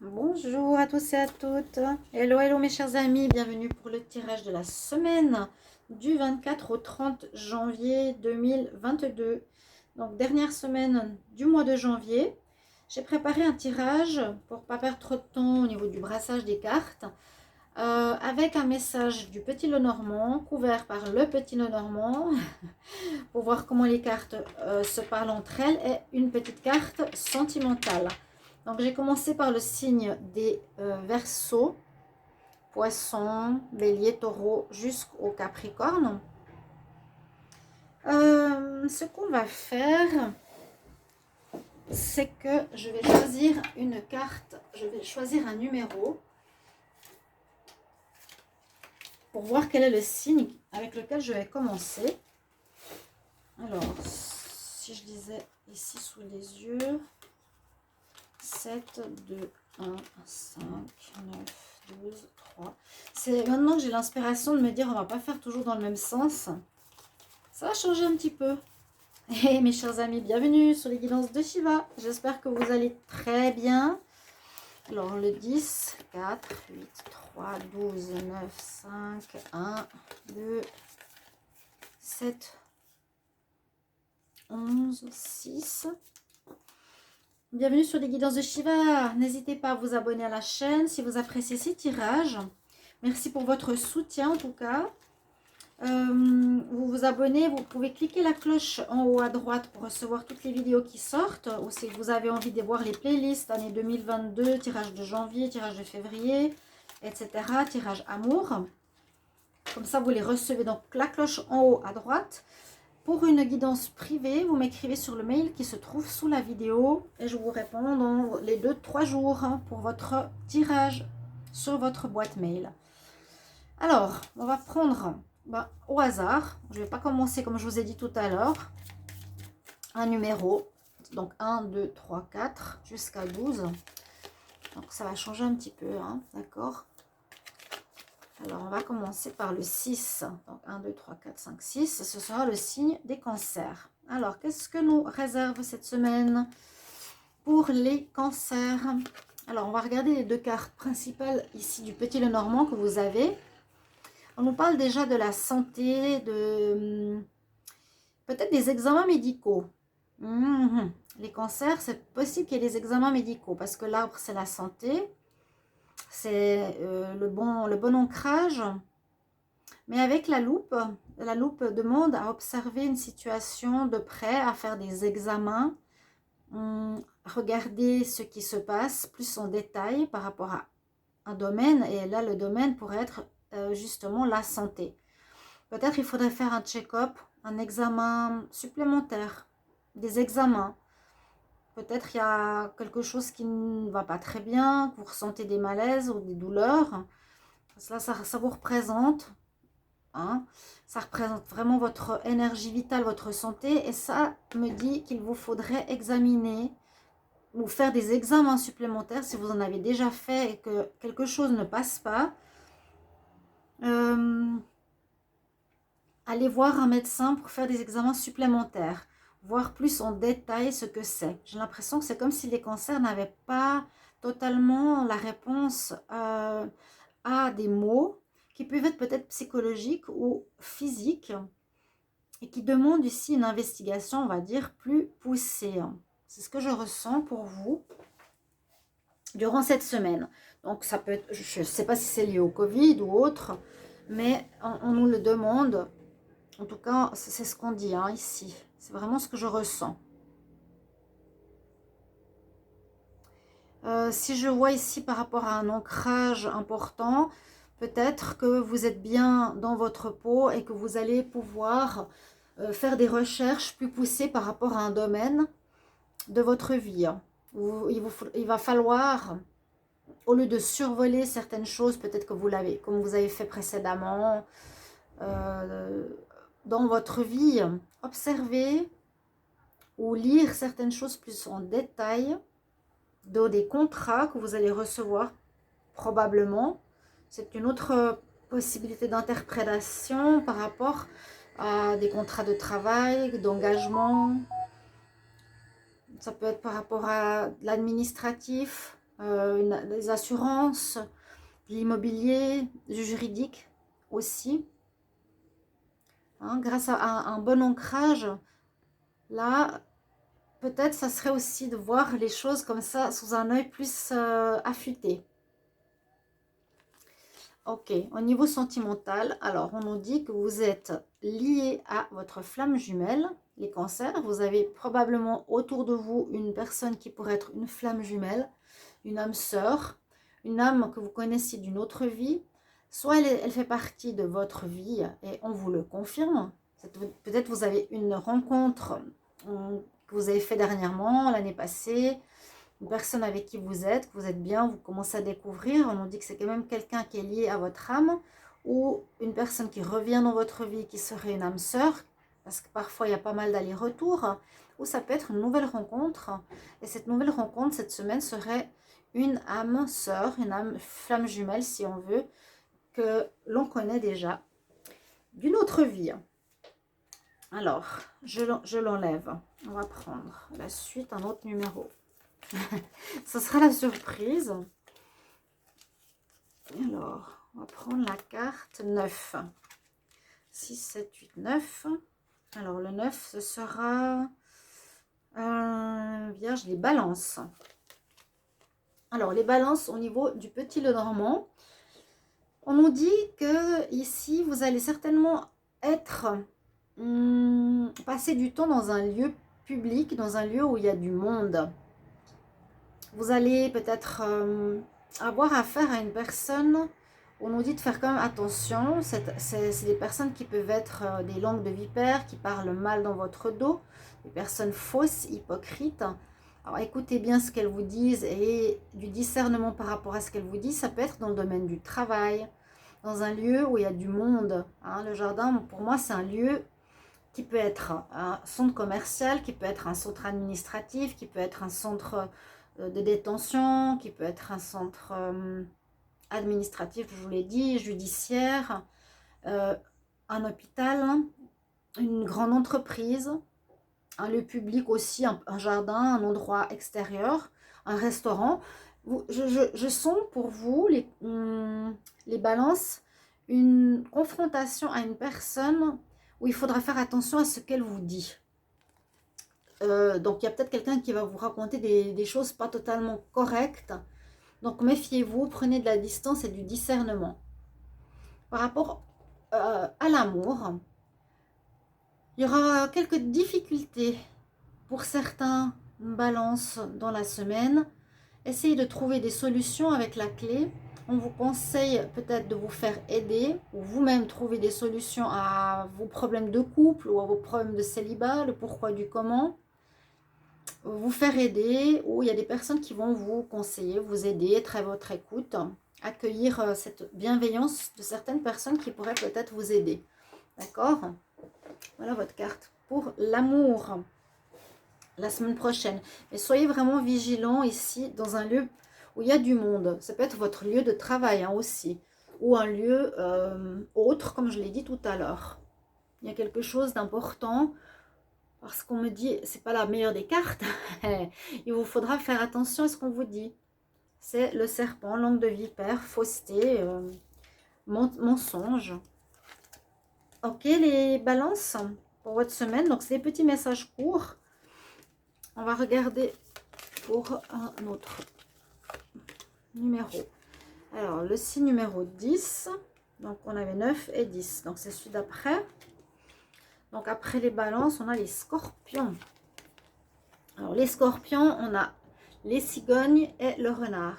Bonjour à tous et à toutes. Hello, hello mes chers amis, bienvenue pour le tirage de la semaine du 24 au 30 janvier 2022. Donc dernière semaine du mois de janvier. J'ai préparé un tirage pour pas perdre trop de temps au niveau du brassage des cartes. Avec un message du Petit Lenormand, couvert par le Petit Lenormand, pour voir comment les cartes se parlent entre elles, et une petite carte sentimentale. Donc j'ai commencé par le signe des Verseaux, Poisson, Bélier, Taureau, jusqu'au Capricorne. Ce qu'on va faire, c'est que je vais choisir une carte, je vais choisir un numéro pour voir quel est le signe avec lequel je vais commencer. Alors, si je disais ici sous les yeux, 7, 2, 1, 5, 9, 12, 3. C'est maintenant que j'ai l'inspiration de me dire on va pas faire toujours dans le même sens. Ça va changer un petit peu. Et mes chers amis, bienvenue sur les guidances de Shiva. J'espère que vous allez très bien. Alors le 10, 4, 8, 3, 12, 9, 5, 1, 2, 7, 11, 6. Bienvenue sur les guidances de Shiva. N'hésitez pas à vous abonner à la chaîne si vous appréciez ces tirages. Merci pour votre soutien en tout cas. Vous vous abonnez, vous pouvez cliquer la cloche en haut à droite pour recevoir toutes les vidéos qui sortent. Ou si vous avez envie de voir les playlists année 2022, tirage de janvier, tirage de février, etc. Tirage amour. Comme ça, vous les recevez. Donc la cloche en haut à droite. Pour une guidance privée, vous m'écrivez sur le mail qui se trouve sous la vidéo et je vous réponds dans les 2-3 jours pour votre tirage sur votre boîte mail. Alors, on va prendre au hasard. Je ne vais pas commencer comme je vous ai dit tout à l'heure. Un numéro. Donc 1, 2, 3, 4 jusqu'à 12. Donc ça va changer un petit peu, hein, d'accord? Alors, on va commencer par le 6. Donc, 1, 2, 3, 4, 5, 6. Ce sera le signe des cancers. Alors, qu'est-ce que nous réserve cette semaine pour les cancers? Alors, on va regarder les deux cartes principales ici du Petit Lenormand que vous avez. On nous parle déjà de la santé, de peut-être des examens médicaux. Les cancers, c'est possible qu'il y ait des examens médicaux parce que l'arbre, c'est la santé. C'est le bon ancrage. Mais avec la loupe demande à observer une situation de près, à faire des examens, regarder ce qui se passe plus en détail par rapport à un domaine. Et là, le domaine pourrait être justement la santé. Peut-être il faudrait faire un check-up, un examen supplémentaire, des examens. Peut-être il y a quelque chose qui ne va pas très bien, que vous ressentez des malaises ou des douleurs. Là, ça vous représente. Hein, ça représente vraiment votre énergie vitale, votre santé. Et ça me dit qu'il vous faudrait examiner ou faire des examens supplémentaires si vous en avez déjà fait et que quelque chose ne passe pas. Allez voir un médecin pour faire des examens supplémentaires, voir plus en détail ce que c'est. J'ai l'impression que c'est comme si les cancers n'avaient pas totalement la réponse à des maux qui peuvent être peut-être psychologiques ou physiques et qui demandent ici une investigation, on va dire, plus poussée. C'est ce que je ressens pour vous durant cette semaine. Donc ça peut être, je ne sais pas si c'est lié au Covid ou autre, mais on nous le demande. En tout cas, c'est ce qu'on dit ici. C'est vraiment ce que je ressens. Si je vois ici par rapport à un ancrage important, peut-être que vous êtes bien dans votre peau et que vous allez pouvoir faire des recherches plus poussées par rapport à un domaine de votre vie. Il va falloir, au lieu de survoler certaines choses, peut-être que vous l'avez, comme vous avez fait précédemment, dans votre vie, observer ou lire certaines choses plus en détail, dans des contrats que vous allez recevoir probablement. C'est une autre possibilité d'interprétation par rapport à des contrats de travail, d'engagement. Ça peut être par rapport à l'administratif, des assurances, de l'immobilier, du juridique aussi. Hein, grâce à un bon ancrage, là, peut-être ça serait aussi de voir les choses comme ça sous un œil plus affûté. Ok, au niveau sentimental, alors on nous dit que vous êtes lié à votre flamme jumelle, les cancers. Vous avez probablement autour de vous une personne qui pourrait être une flamme jumelle, une âme sœur, une âme que vous connaissez d'une autre vie. Soit elle fait partie de votre vie et on vous le confirme. Peut-être vous avez une rencontre que vous avez fait dernièrement, l'année passée, une personne avec qui vous êtes bien, vous commencez à découvrir, on nous dit que c'est quand même quelqu'un qui est lié à votre âme, ou une personne qui revient dans votre vie qui serait une âme sœur, parce que parfois il y a pas mal d'allers-retours, ou ça peut être une nouvelle rencontre, et cette nouvelle rencontre cette semaine serait une âme sœur, une âme flamme jumelle si on veut, que l'on connaît déjà, d'une autre vie. Alors, je l'enlève, on va prendre la suite, un autre numéro. Ce sera la surprise. Alors, on va prendre la carte 9. 6, 7, 8, 9. Alors, le 9, ce sera Vierge, les balances. Alors, les balances au niveau du petit Lenormand. On nous dit que ici, vous allez certainement être passer du temps dans un lieu public, dans un lieu où il y a du monde. Vous allez peut-être avoir affaire à une personne, on nous dit de faire quand même attention, c'est des personnes qui peuvent être des langues de vipères, qui parlent mal dans votre dos, des personnes fausses, hypocrites. Alors écoutez bien ce qu'elles vous disent et du discernement par rapport à ce qu'elles vous disent, ça peut être dans le domaine du travail, dans un lieu où il y a du monde. Hein. Le jardin, pour moi, c'est un lieu qui peut être un centre commercial, qui peut être un centre administratif, qui peut être un centre de détention, qui peut être un centre administratif, je vous l'ai dit, judiciaire, un hôpital, une grande entreprise, un lieu public aussi, un jardin, un endroit extérieur, un restaurant. Je sens pour vous, les balances, une confrontation à une personne où il faudra faire attention à ce qu'elle vous dit. Donc il y a peut-être quelqu'un qui va vous raconter des choses pas totalement correctes. Donc méfiez-vous, prenez de la distance et du discernement. Par rapport à l'amour, il y aura quelques difficultés pour certains balances dans la semaine. Essayez de trouver des solutions avec la clé. On vous conseille peut-être de vous faire aider ou vous-même trouver des solutions à vos problèmes de couple ou à vos problèmes de célibat, le pourquoi du comment. Vous faire aider, ou il y a des personnes qui vont vous conseiller, vous aider, être à votre écoute, accueillir cette bienveillance de certaines personnes qui pourraient peut-être vous aider. D'accord? Voilà votre carte pour l'amour la semaine prochaine. Mais soyez vraiment vigilants ici dans un lieu où il y a du monde. Ça peut être votre lieu de travail hein, aussi, ou un lieu autre, comme je l'ai dit tout à l'heure. Il y a quelque chose d'important. Parce qu'on me dit, c'est pas la meilleure des cartes. Il vous faudra faire attention à ce qu'on vous dit. C'est le serpent, langue de vipère, fausseté, mensonge. Ok, les balances pour votre semaine. Donc, c'est des petits messages courts. On va regarder pour un autre numéro. Alors, le signe numéro 10. Donc, on avait 9 et 10. Donc, c'est celui d'après. Donc, après les balances, on a les scorpions. Alors, les scorpions, on a les cigognes et le renard.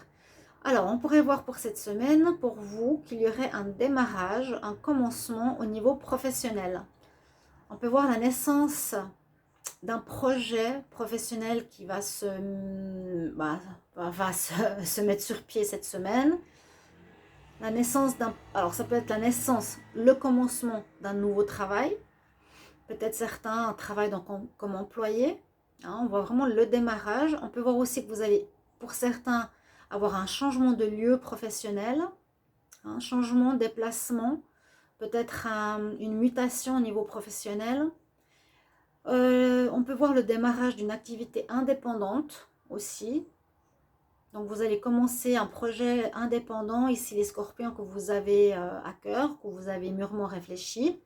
Alors, on pourrait voir pour cette semaine, pour vous, qu'il y aurait un démarrage, un commencement au niveau professionnel. On peut voir la naissance d'un projet professionnel qui va se mettre sur pied cette semaine. La naissance d'un... Alors, ça peut être la naissance, le commencement d'un nouveau travail. Peut-être certains travaillent comme employés. Hein, on voit vraiment le démarrage. On peut voir aussi que vous allez, pour certains, avoir un changement de lieu professionnel, un changement, déplacement, peut-être une mutation au niveau professionnel. On peut voir le démarrage d'une activité indépendante aussi. Donc, vous allez commencer un projet indépendant, ici les scorpions, que vous avez à cœur, que vous avez mûrement réfléchi.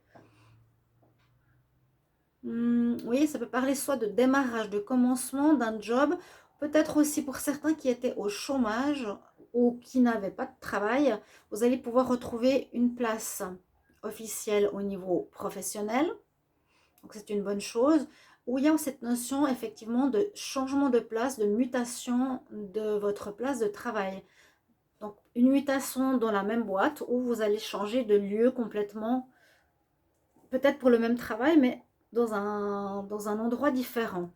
Oui, ça peut parler soit de démarrage, de commencement d'un job, peut-être aussi pour certains qui étaient au chômage ou qui n'avaient pas de travail, vous allez pouvoir retrouver une place officielle au niveau professionnel. Donc c'est une bonne chose. Où il y a cette notion effectivement de changement de place, de mutation de votre place de travail. Donc une mutation dans la même boîte où vous allez changer de lieu complètement, peut-être pour le même travail, mais dans un endroit différent.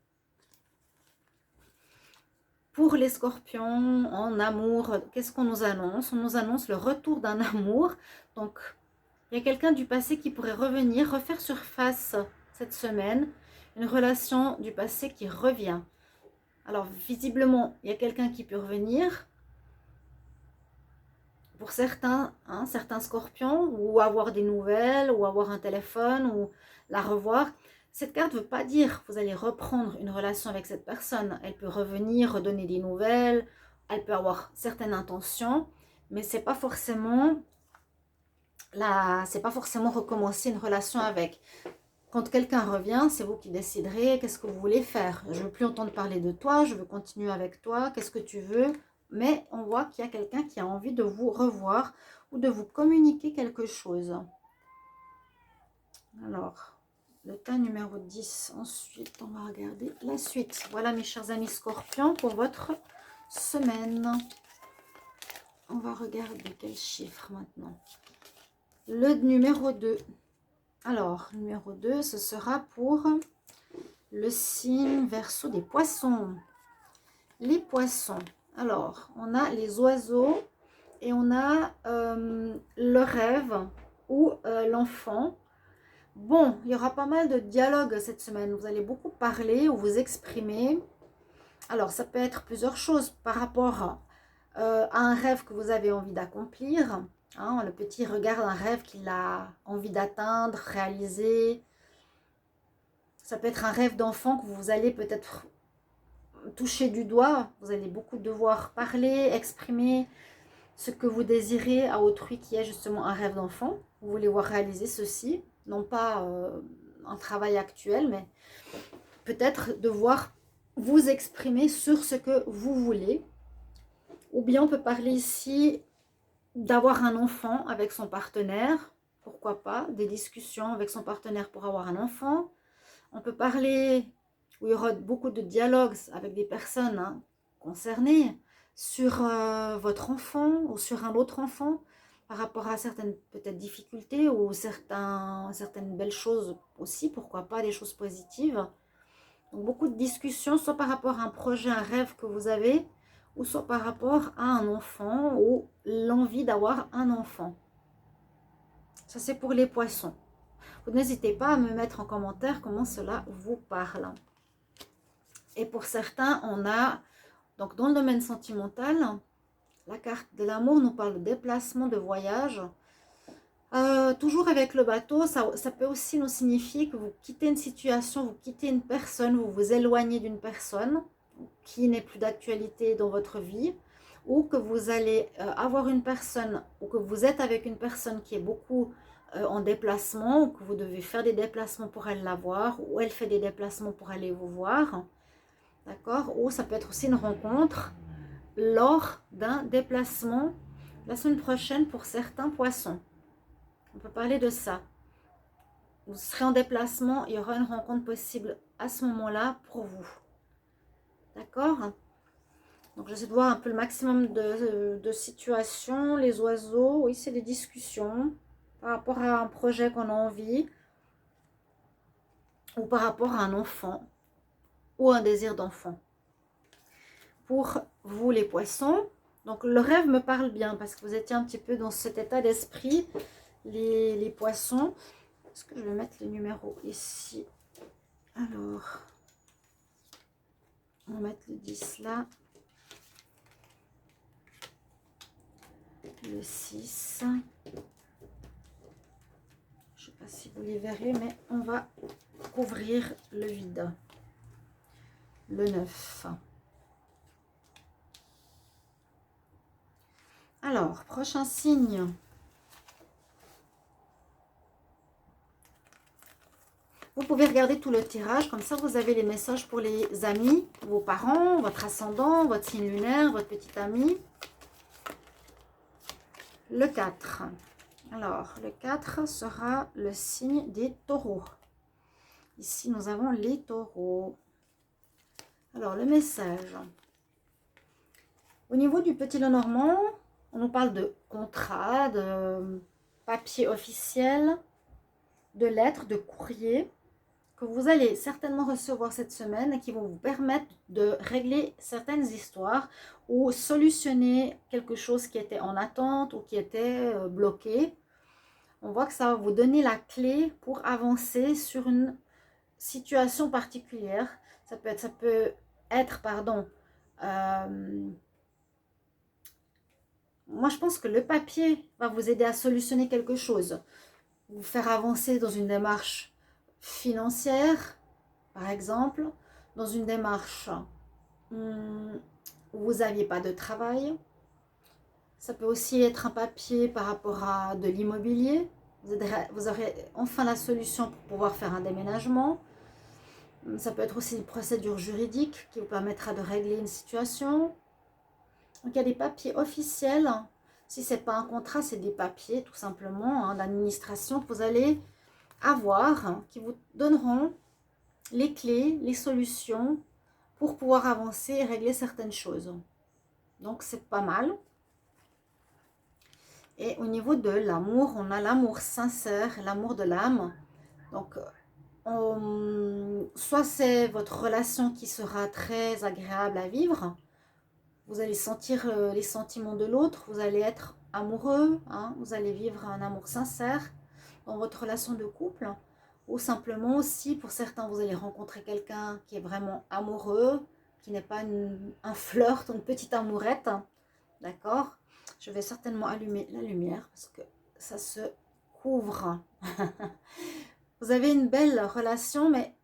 Pour les scorpions, en amour, qu'est-ce qu'on nous annonce? On nous annonce le retour d'un amour. Donc, il y a quelqu'un du passé qui pourrait revenir, refaire surface cette semaine. Une relation du passé qui revient. Alors, visiblement, il y a quelqu'un qui peut revenir. Pour certains, hein, certains scorpions, ou avoir des nouvelles, ou avoir un téléphone, ou la revoir. Cette carte ne veut pas dire que vous allez reprendre une relation avec cette personne. Elle peut revenir, redonner des nouvelles, elle peut avoir certaines intentions, mais c'est pas forcément recommencer une relation avec. Quand quelqu'un revient, c'est vous qui déciderez qu'est-ce que vous voulez faire. Je ne veux plus entendre parler de toi, je veux continuer avec toi, qu'est-ce que tu veux. Mais on voit qu'il y a quelqu'un qui a envie de vous revoir ou de vous communiquer quelque chose. Alors, le tas numéro 10. Ensuite, on va regarder la suite. Voilà mes chers amis scorpions pour votre semaine. On va regarder quel chiffre maintenant. Le numéro 2. Alors, numéro 2, ce sera pour le signe Verseau des poissons. Les poissons. Alors, on a les oiseaux et on a le rêve ou l'enfant. Bon, il y aura pas mal de dialogues cette semaine. Vous allez beaucoup parler ou vous exprimer. Alors, ça peut être plusieurs choses par rapport à un rêve que vous avez envie d'accomplir. Hein, le petit regarde un rêve qu'il a envie d'atteindre, réaliser. Ça peut être un rêve d'enfant que vous allez peut-être toucher du doigt. Vous allez beaucoup devoir parler, exprimer ce que vous désirez à autrui qui est justement un rêve d'enfant. Vous voulez voir réaliser ceci. Non pas un travail actuel, mais peut-être devoir vous exprimer sur ce que vous voulez. Ou bien on peut parler ici d'avoir un enfant avec son partenaire. Pourquoi pas, des discussions avec son partenaire pour avoir un enfant. On peut parler, où il y aura beaucoup de dialogues avec des personnes concernées sur votre enfant ou sur un autre enfant par rapport à certaines peut-être difficultés ou certaines belles choses aussi, pourquoi pas des choses positives. Donc beaucoup de discussions, soit par rapport à un projet, un rêve que vous avez, ou soit par rapport à un enfant ou l'envie d'avoir un enfant. Ça c'est pour les poissons. Vous n'hésitez pas à me mettre en commentaire comment cela vous parle. Et pour certains, on a, donc dans le domaine sentimental, la carte de l'amour nous parle de déplacement, de voyage. Toujours avec le bateau, ça peut aussi nous signifier que vous quittez une situation, vous quittez une personne, vous vous éloignez d'une personne qui n'est plus d'actualité dans votre vie, ou que vous allez avoir une personne, ou que vous êtes avec une personne qui est beaucoup en déplacement, ou que vous devez faire des déplacements pour aller la voir, ou elle fait des déplacements pour aller vous voir. D'accord? Ou ça peut être aussi une rencontre lors d'un déplacement la semaine prochaine pour certains poissons. On peut parler de ça. Vous serez en déplacement, il y aura une rencontre possible à ce moment-là pour vous. D'accord? Donc j'essaie de voir un peu le maximum de situations. Les oiseaux, oui, c'est des discussions par rapport à un projet qu'on a envie ou par rapport à un enfant ou un désir d'enfant. Pour vous les poissons, donc le rêve me parle bien parce que vous étiez un petit peu dans cet état d'esprit, les poissons. Est-ce que je vais mettre le numéro ici? Alors, on va mettre le 10 là. Le 6. Je ne sais pas si vous les verrez, mais on va couvrir le vide. Le 9. Alors, prochain signe. Vous pouvez regarder tout le tirage, comme ça vous avez les messages pour les amis, vos parents, votre ascendant, votre signe lunaire, votre petit ami. Le 4. Alors, le 4 sera le signe des taureaux. Ici, nous avons les taureaux. Alors, le message. Au niveau du petit Lenormand, on nous parle de contrat, de papier officiel, de lettres, de courrier que vous allez certainement recevoir cette semaine et qui vont vous permettre de régler certaines histoires ou solutionner quelque chose qui était en attente ou qui était bloqué. On voit que ça va vous donner la clé pour avancer sur une situation particulière. Ça peut être moi je pense que le papier va vous aider à solutionner quelque chose, vous faire avancer dans une démarche financière, par exemple, dans une démarche où vous n'aviez pas de travail. Ça peut aussi être un papier par rapport à de l'immobilier. Vous aurez enfin la solution pour pouvoir faire un déménagement. Ça peut être aussi une procédure juridique qui vous permettra de régler une situation. Donc il y a des papiers officiels. Si ce n'est pas un contrat, c'est des papiers tout simplement d'administration que vous allez avoir, qui vous donneront les clés, les solutions pour pouvoir avancer et régler certaines choses. Donc c'est pas mal. Et au niveau de l'amour, on a l'amour sincère, l'amour de l'âme. Donc soit c'est votre relation qui sera très agréable à vivre, vous allez sentir les sentiments de l'autre, vous allez être amoureux, vous allez vivre un amour sincère dans votre relation de couple, ou simplement aussi pour certains vous allez rencontrer quelqu'un qui est vraiment amoureux, qui n'est pas un flirt, une petite amourette, d'accord? Je vais certainement allumer la lumière parce que ça se couvre. Vous avez une belle relation, mais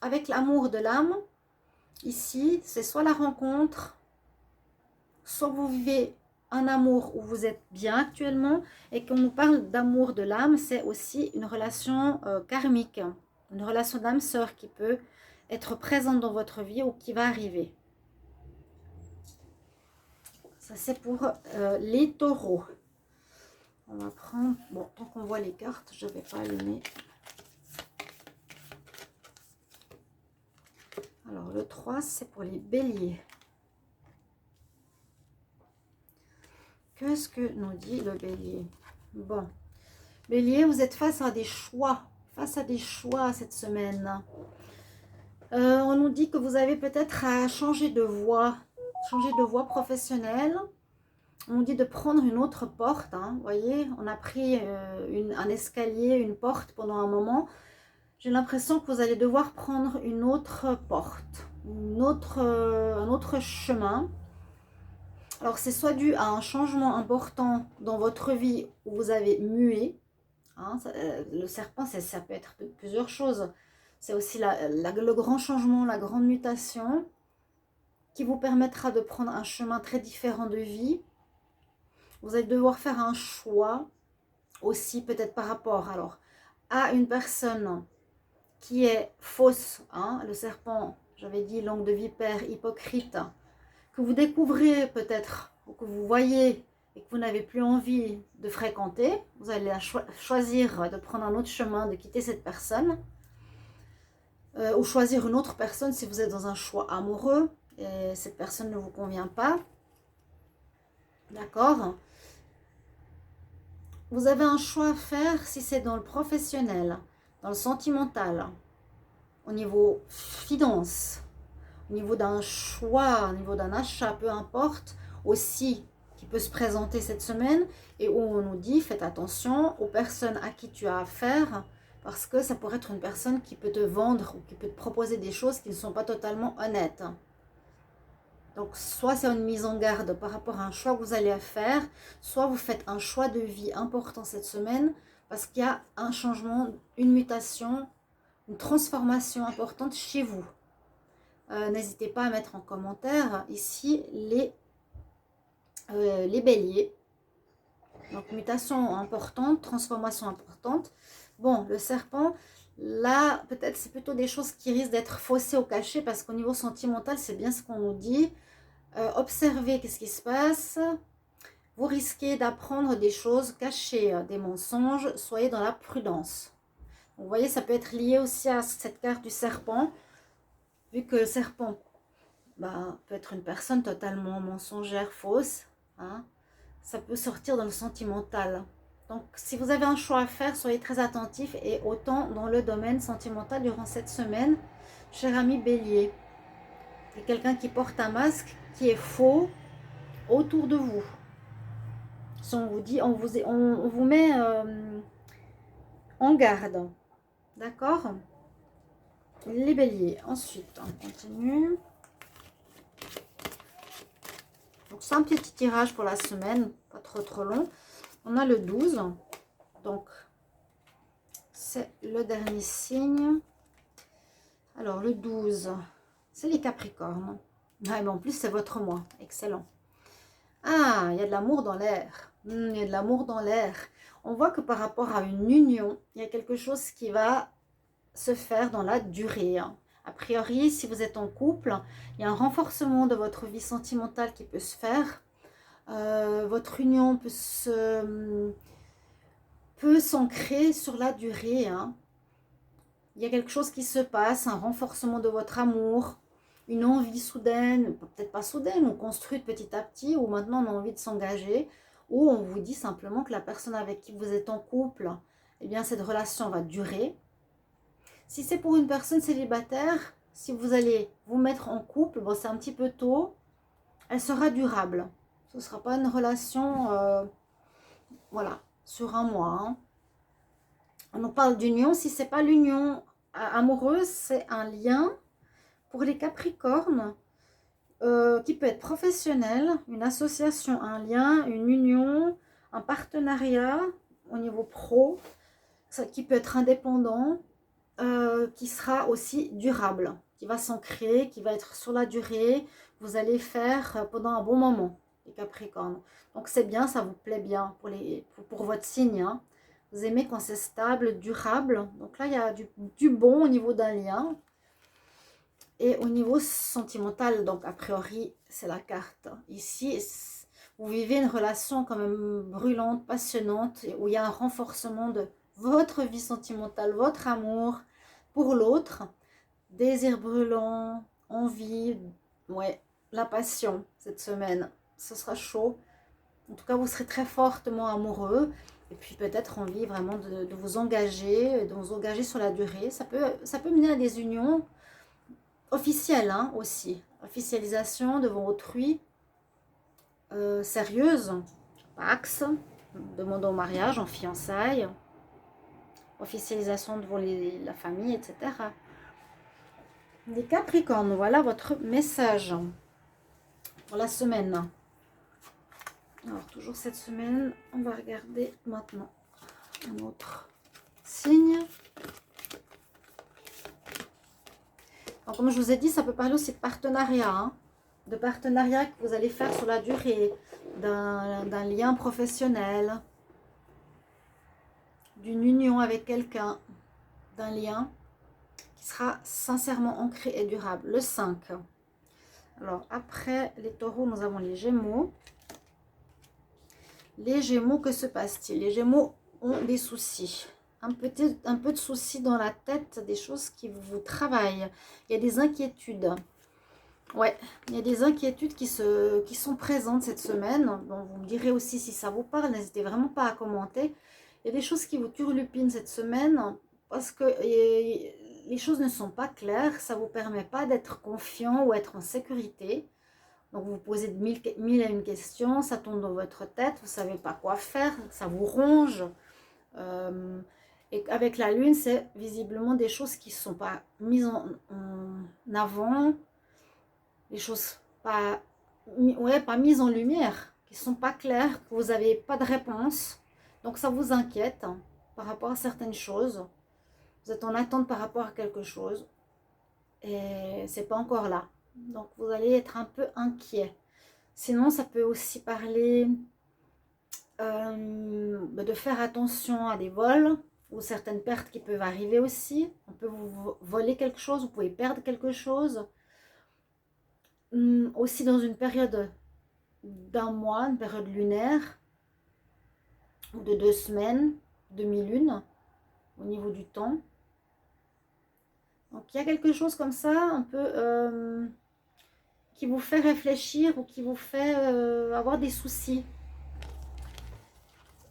avec l'amour de l'âme, ici, c'est soit la rencontre, soit vous vivez un amour où vous êtes bien actuellement, et quand on nous parle d'amour de l'âme, c'est aussi une relation karmique, une relation d'âme sœur qui peut être présente dans votre vie ou qui va arriver. Ça, c'est pour les taureaux. On va prendre... Bon, tant qu'on voit les cartes, je ne vais pas allumer. Alors, le 3, c'est pour les béliers. Qu'est-ce que nous dit le bélier? Bon, bélier, vous êtes face à des choix. Face à des choix cette semaine. On nous dit que vous avez peut-être à changer de voie professionnelle. On nous dit de prendre une autre porte. Vous voyez, on a pris un escalier, une porte pendant un moment. J'ai l'impression que vous allez devoir prendre une autre porte, un autre chemin. Alors, c'est soit dû à un changement important dans votre vie où vous avez mué. Le serpent, ça peut être plusieurs choses. C'est aussi le grand changement, la grande mutation qui vous permettra de prendre un chemin très différent de vie. Vous allez devoir faire un choix aussi, peut-être par rapport à une personne qui est fausse. Le serpent, j'avais dit langue de vipère, hypocrite, que vous découvrez peut-être, ou que vous voyez et que vous n'avez plus envie de fréquenter. Vous allez choisir de prendre un autre chemin, de quitter cette personne. Ou choisir une autre personne si vous êtes dans un choix amoureux et cette personne ne vous convient pas. D'accord? Vous avez un choix à faire si c'est dans le professionnel, dans le sentimental, au niveau finance, au niveau d'un choix, au niveau d'un achat, peu importe, aussi qui peut se présenter cette semaine et où on nous dit faites attention aux personnes à qui tu as affaire parce que ça pourrait être une personne qui peut te vendre ou qui peut te proposer des choses qui ne sont pas totalement honnêtes. Donc, soit c'est une mise en garde par rapport à un choix que vous allez faire, soit vous faites un choix de vie important cette semaine parce qu'il y a un changement, une mutation, une transformation importante chez vous. N'hésitez pas à mettre en commentaire ici les béliers. Donc, mutation importante, transformation importante. Bon, le serpent, là, peut-être c'est plutôt des choses qui risquent d'être faussées ou cachées parce qu'au niveau sentimental, c'est bien ce qu'on nous dit. Observez qu'est-ce qui se passe. Vous risquez d'apprendre des choses cachées, des mensonges. Soyez dans la prudence. Vous voyez, ça peut être lié aussi à cette carte du serpent. Vu que le serpent peut être une personne totalement mensongère, fausse. Hein, ça peut sortir dans le sentimental. Donc, si vous avez un choix à faire, soyez très attentif et autant dans le domaine sentimental durant cette semaine, cher ami Bélier. Il y a quelqu'un qui porte un masque qui est faux autour de vous. Si on vous dit, on vous met en garde. D'accord? Les béliers. Ensuite, on continue. Donc, c'est un petit tirage pour la semaine, pas trop long. On a le 12. Donc, c'est le dernier signe. Alors, le 12, c'est les Capricornes. Ah, mais en plus, c'est votre mois. Excellent. Ah, il y a de l'amour dans l'air. Il y a de l'amour dans l'air. On voit que par rapport à une union, il y a quelque chose qui va se faire dans la durée. A priori, si vous êtes en couple, il y a un renforcement de votre vie sentimentale qui peut se faire. Votre union peut s'ancrer sur la durée. Il y a quelque chose qui se passe, un renforcement de votre amour, une envie soudaine, peut-être pas soudaine, ou construite petit à petit, ou maintenant on a envie de s'engager, ou on vous dit simplement que la personne avec qui vous êtes en couple, eh bien cette relation va durer. Si c'est pour une personne célibataire, si vous allez vous mettre en couple, bon c'est un petit peu tôt, elle sera durable. Ce ne sera pas une relation, voilà, sur un mois. On parle d'union, si ce n'est pas l'union amoureuse, c'est un lien pour les Capricornes qui peut être professionnel, une association, un lien, une union, un partenariat au niveau pro, qui peut être indépendant, qui sera aussi durable, qui va s'ancrer, qui va être sur la durée. Vous allez faire pendant un bon moment, les Capricornes. Donc c'est bien, ça vous plaît bien pour votre signe. Vous aimez quand c'est stable, durable. Donc là, il y a du bon au niveau d'un lien. Et au niveau sentimental, donc a priori, c'est la carte. Ici, vous vivez une relation quand même brûlante, passionnante, où il y a un renforcement de votre vie sentimentale, votre amour pour l'autre, désir brûlant, envie, ouais, la passion cette semaine. Ce sera chaud. En tout cas, vous serez très fortement amoureux. Et puis peut-être envie vraiment de vous engager, sur la durée. Ça peut mener à des unions officielles aussi. Officialisation devant autrui, sérieuse, pax, demande en mariage, en fiançailles, officialisation devant la famille, etc. Les Capricornes, voilà votre message pour la semaine. Alors, toujours cette semaine, on va regarder maintenant un autre signe. Alors, comme je vous ai dit, ça peut parler aussi de partenariat, de partenariat que vous allez faire sur la durée, d'un lien professionnel, d'une union avec quelqu'un, d'un lien qui sera sincèrement ancré et durable. Le 5. Alors, après les taureaux, nous avons les gémeaux. Les gémeaux, que se passe-t-il? Les gémeaux ont des soucis. Un peu de soucis dans la tête, des choses qui vous travaillent. Il y a des inquiétudes. Ouais, il y a des inquiétudes qui sont présentes cette semaine. Bon, vous me direz aussi si ça vous parle. N'hésitez vraiment pas à commenter. Il y a des choses qui vous turlupinent cette semaine parce que les choses ne sont pas claires. Ça ne vous permet pas d'être confiant ou être en sécurité. Donc vous posez mille et une questions, ça tombe dans votre tête, vous ne savez pas quoi faire, ça vous ronge. Et avec la lune, c'est visiblement des choses qui ne sont pas mises en avant, des choses pas mises en lumière, qui ne sont pas claires, que vous n'avez pas de réponse. Donc ça vous inquiète par rapport à certaines choses. Vous êtes en attente par rapport à quelque chose et c'est pas encore là. Donc vous allez être un peu inquiet. Sinon, ça peut aussi parler de faire attention à des vols ou certaines pertes qui peuvent arriver aussi. On peut vous voler quelque chose, vous pouvez perdre quelque chose. Aussi dans une période d'un mois, une période lunaire, ou de 2 semaines, demi-lune, au niveau du temps. Donc il y a quelque chose comme ça, un peu, qui vous fait réfléchir ou qui vous fait avoir des soucis.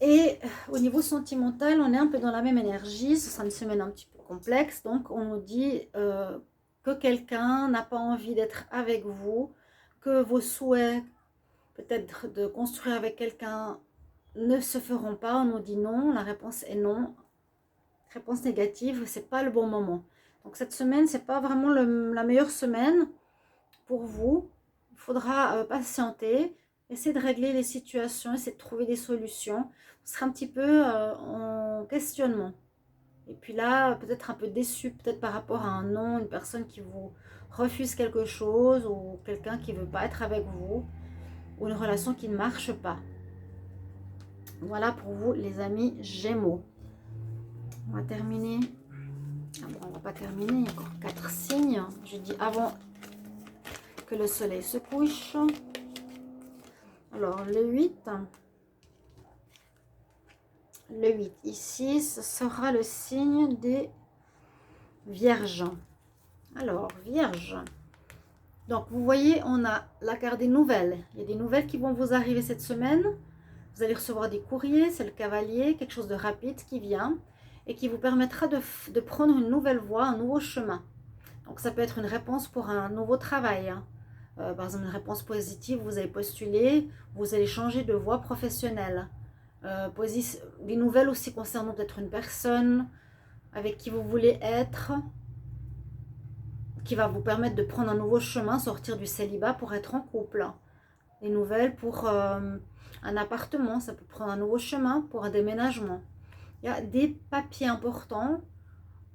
Et au niveau sentimental, on est un peu dans la même énergie. Ce sera une semaine un petit peu complexe. Donc, on nous dit que quelqu'un n'a pas envie d'être avec vous, que vos souhaits, peut-être de construire avec quelqu'un, ne se feront pas. On nous dit non. La réponse est non. Réponse négative, c'est pas le bon moment. Donc, cette semaine, c'est pas vraiment la meilleure semaine pour vous. Il faudra patienter. Essayez de régler les situations, essayez de trouver des solutions. Vous serez un petit peu en questionnement. Et puis là, peut-être un peu déçu, peut-être par rapport à un non, une personne qui vous refuse quelque chose ou quelqu'un qui ne veut pas être avec vous ou une relation qui ne marche pas. Voilà pour vous les amis Gémeaux. On va terminer. Ah bon, on va pas terminer, il y a encore 4 signes. Je dis avant que le soleil se couche. Alors, le 8. Le 8, ici, ce sera le signe des Vierges. Alors, Vierge. Donc, vous voyez, on a la carte des nouvelles. Il y a des nouvelles qui vont vous arriver cette semaine. Vous allez recevoir des courriers, c'est le cavalier, quelque chose de rapide qui vient et qui vous permettra de prendre une nouvelle voie, un nouveau chemin. Donc, ça peut être une réponse pour un nouveau travail. Par exemple, une réponse positive, vous avez postulé, vous allez changer de voie professionnelle. Des nouvelles aussi concernant peut-être une personne avec qui vous voulez être, qui va vous permettre de prendre un nouveau chemin, sortir du célibat pour être en couple. Des nouvelles pour un appartement, ça peut prendre un nouveau chemin pour un déménagement. Il y a des papiers importants,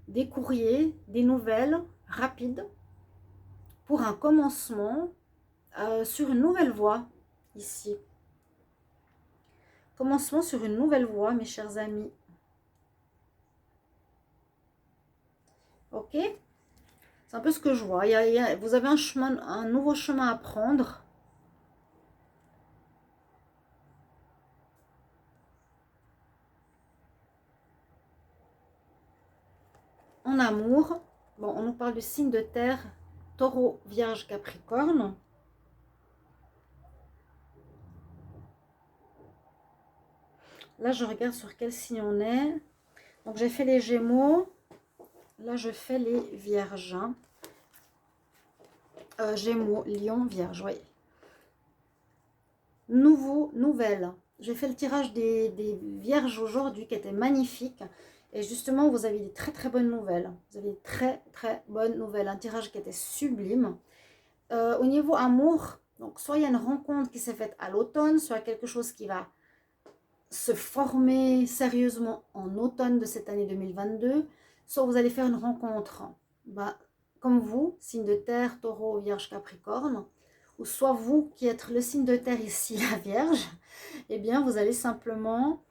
des courriers, des nouvelles rapides pour un commencement sur une nouvelle voie ici. Commencement sur une nouvelle voie, mes chers amis. Ok? C'est un peu ce que je vois. Vous avez un nouveau chemin à prendre. En amour. Bon, on nous parle du signe de terre. Taureau, Vierge, Capricorne. Là, je regarde sur quel signe on est. Donc, j'ai fait les Gémeaux. Là, je fais les Vierges. Gémeaux, Lion, Vierge, oui. Nouvelle. J'ai fait le tirage des Vierges aujourd'hui qui était magnifique. Et justement, vous avez des très très bonnes nouvelles. Vous avez des très très bonnes nouvelles. Un tirage qui était sublime. Au niveau amour, donc soit il y a une rencontre qui s'est faite à l'automne, soit quelque chose qui va se former sérieusement en automne de cette année 2022, soit vous allez faire une rencontre comme vous, signe de terre, taureau, vierge, capricorne, ou soit vous qui êtes le signe de terre ici, la vierge, eh bien vous allez simplement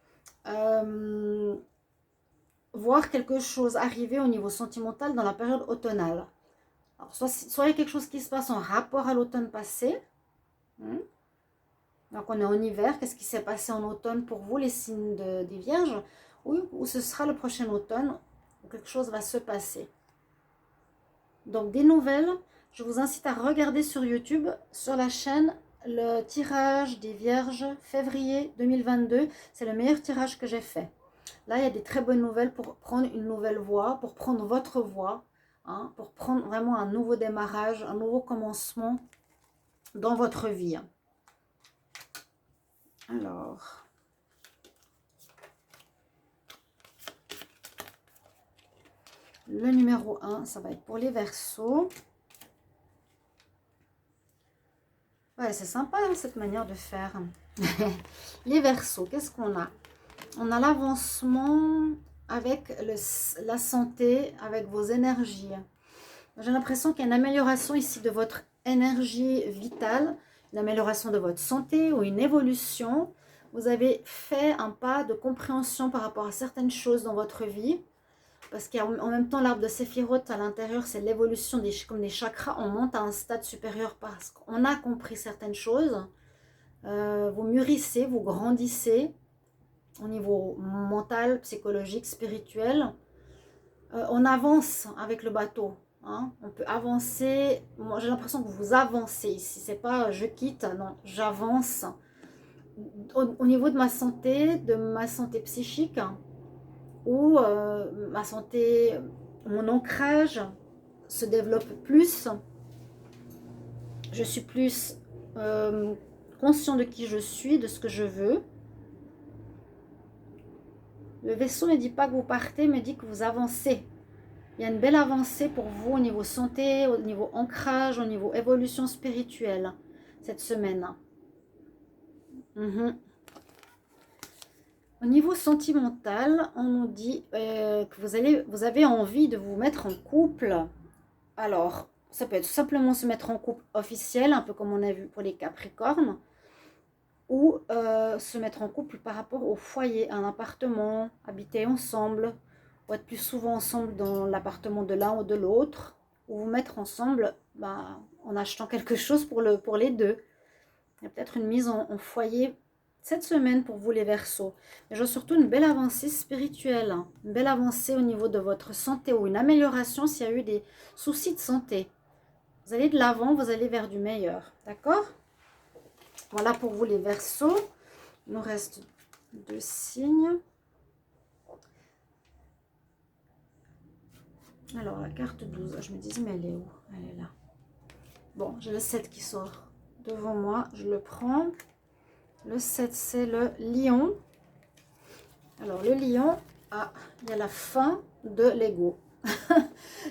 voir quelque chose arriver au niveau sentimental dans la période automnale. Alors, soit il y a quelque chose qui se passe en rapport à l'automne passé. Donc on est en hiver. Qu'est-ce qui s'est passé en automne pour vous, les signes des Vierges? Oui, ou ce sera le prochain automne où quelque chose va se passer. Donc des nouvelles. Je vous incite à regarder sur YouTube, sur la chaîne, le tirage des Vierges février 2022. C'est le meilleur tirage que j'ai fait. Là, il y a des très bonnes nouvelles pour prendre une nouvelle voie, pour prendre votre voie, pour prendre vraiment un nouveau démarrage, un nouveau commencement dans votre vie. Alors, le numéro 1, ça va être pour les Verseaux. Ouais, c'est sympa cette manière de faire. Les Verseaux, qu'est-ce qu'on a? On a l'avancement avec la santé, avec vos énergies. J'ai l'impression qu'il y a une amélioration ici de votre énergie vitale, une amélioration de votre santé ou une évolution. Vous avez fait un pas de compréhension par rapport à certaines choses dans votre vie. Parce qu'en même temps, l'arbre de Séphiroth à l'intérieur, c'est l'évolution comme des chakras. On monte à un stade supérieur parce qu'on a compris certaines choses. Vous mûrissez, vous grandissez au niveau mental, psychologique, spirituel. On avance avec le bateau. Hein. On peut avancer. Moi, j'ai l'impression que vous avancez ici. C'est pas je quitte, non, j'avance. Au niveau de ma santé psychique, où ma santé, mon ancrage se développe plus. Je suis plus conscient de qui je suis, de ce que je veux. Le vaisseau ne dit pas que vous partez, mais dit que vous avancez. Il y a une belle avancée pour vous au niveau santé, au niveau ancrage, au niveau évolution spirituelle cette semaine. Au niveau sentimental, on nous dit que vous avez envie de vous mettre en couple. Alors, ça peut être tout simplement se mettre en couple officiel, un peu comme on a vu pour les Capricornes, ou se mettre en couple par rapport au foyer, un appartement, habiter ensemble, ou être plus souvent ensemble dans l'appartement de l'un ou de l'autre, ou vous mettre ensemble en achetant quelque chose pour les deux. Il y a peut-être une mise en foyer cette semaine pour vous les Verseaux. Mais je vois surtout une belle avancée spirituelle, une belle avancée au niveau de votre santé ou une amélioration s'il y a eu des soucis de santé. Vous allez de l'avant, vous allez vers du meilleur. D'accord? Voilà pour vous les Verseaux. Il nous reste 2 signes. Alors la carte 12, je me disais mais elle est où? Elle est là. Bon, j'ai le 7 qui sort devant moi, je le prends. Le 7, c'est le lion. Alors, le lion, il y a la fin de l'ego.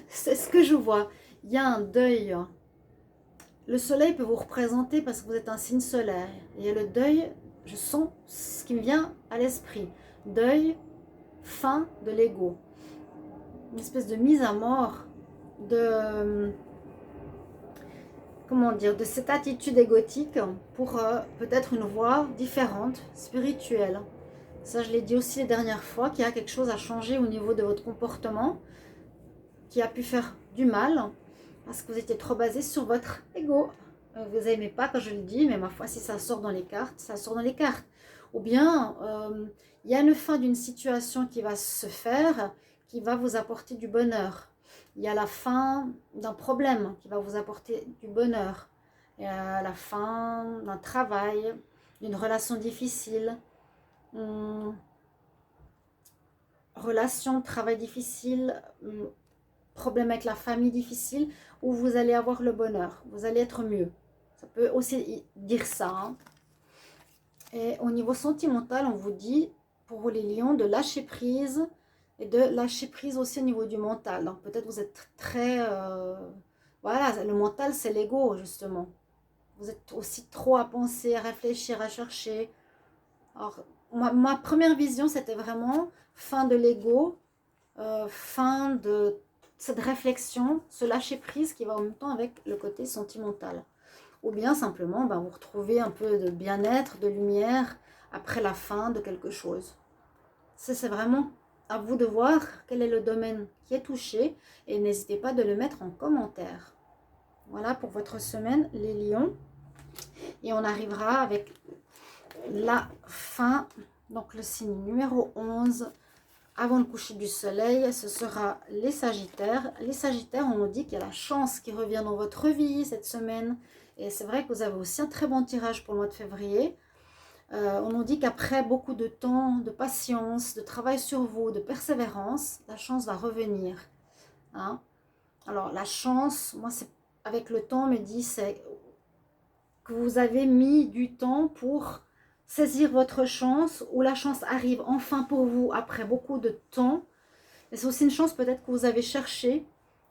C'est ce que je vois. Il y a un deuil. Le soleil peut vous représenter parce que vous êtes un signe solaire. Il y a le deuil, je sens ce qui me vient à l'esprit. Deuil, fin de l'ego. Une espèce de mise à mort de... comment dire, de cette attitude égotique pour peut-être une voie différente, spirituelle. Ça, je l'ai dit aussi les dernières fois, qu'il y a quelque chose à changer au niveau de votre comportement, qui a pu faire du mal, parce que vous étiez trop basé sur votre ego. Vous n'aimez pas quand je le dis, mais ma foi, si ça sort dans les cartes, ça sort dans les cartes. Ou bien, il y a une fin d'une situation qui va se faire, qui va vous apporter du bonheur. Il y a la fin d'un problème qui va vous apporter du bonheur. Il y a la fin d'un travail, d'une relation difficile. Relation, travail difficile, problème avec la famille difficile, où vous allez avoir le bonheur. Vous allez être mieux. Ça peut aussi dire ça. Hein. Et au niveau sentimental, on vous dit, pour les lions, de lâcher prise. Et de lâcher prise aussi au niveau du mental. Donc peut-être vous êtes très... voilà, le mental c'est l'ego justement. Vous êtes aussi trop à penser, à réfléchir, à chercher. Alors ma première vision c'était vraiment fin de l'ego, fin de cette réflexion, ce lâcher prise qui va en même temps avec le côté sentimental. Ou bien simplement vous retrouvez un peu de bien-être, de lumière après la fin de quelque chose. C'est vraiment... à vous de voir quel est le domaine qui est touché et n'hésitez pas de le mettre en commentaire. Voilà pour votre semaine, les lions. Et on arrivera avec la fin, donc le signe numéro 11, avant le coucher du soleil, ce sera les Sagittaires. Les Sagittaires, on nous dit qu'il y a la chance qui revient dans votre vie cette semaine. Et c'est vrai que vous avez aussi un très bon tirage pour le mois de février. On nous dit qu'après beaucoup de temps, de patience, de travail sur vous, de persévérance, la chance va revenir. Hein? Alors la chance, moi c'est avec le temps, on me dit c'est que vous avez mis du temps pour saisir votre chance, ou la chance arrive enfin pour vous après beaucoup de temps. Mais c'est aussi une chance peut-être que vous avez cherché,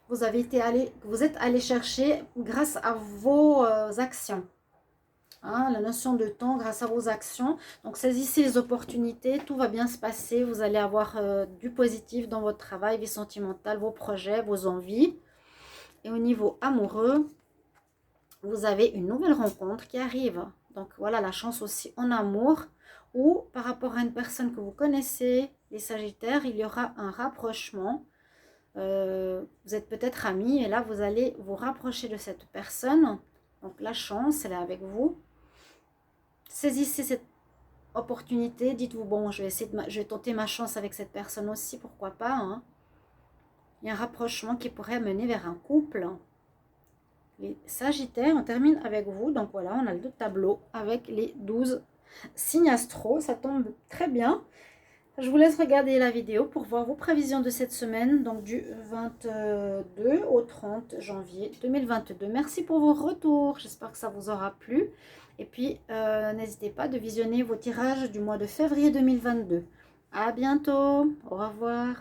vous êtes allé chercher grâce à vos actions. Hein, la notion de temps grâce à vos actions. Donc saisissez les opportunités, tout va bien se passer. Vous allez avoir du positif dans votre travail, vie sentimentale, vos projets, vos envies. Et au niveau amoureux, vous avez une nouvelle rencontre qui arrive. Donc voilà, la chance aussi en amour. ou par rapport à une personne que vous connaissez, les Sagittaires, il y aura un rapprochement. Vous êtes peut-être amis et là, vous allez vous rapprocher de cette personne. Donc, la chance, elle est avec vous. Saisissez cette opportunité. Dites-vous, bon, je vais tenter ma chance avec cette personne aussi, pourquoi pas. Hein. Il y a un rapprochement qui pourrait mener vers un couple. Les Sagittaires, on termine avec vous. Donc voilà, on a le tableau avec les 12 signes astro. Ça tombe très bien. Je vous laisse regarder la vidéo pour voir vos prévisions de cette semaine, donc du 22 au 30 janvier 2022. Merci pour vos retours. J'espère que ça vous aura plu. Et puis, n'hésitez pas de visionner vos tirages du mois de février 2022. À bientôt. Au revoir.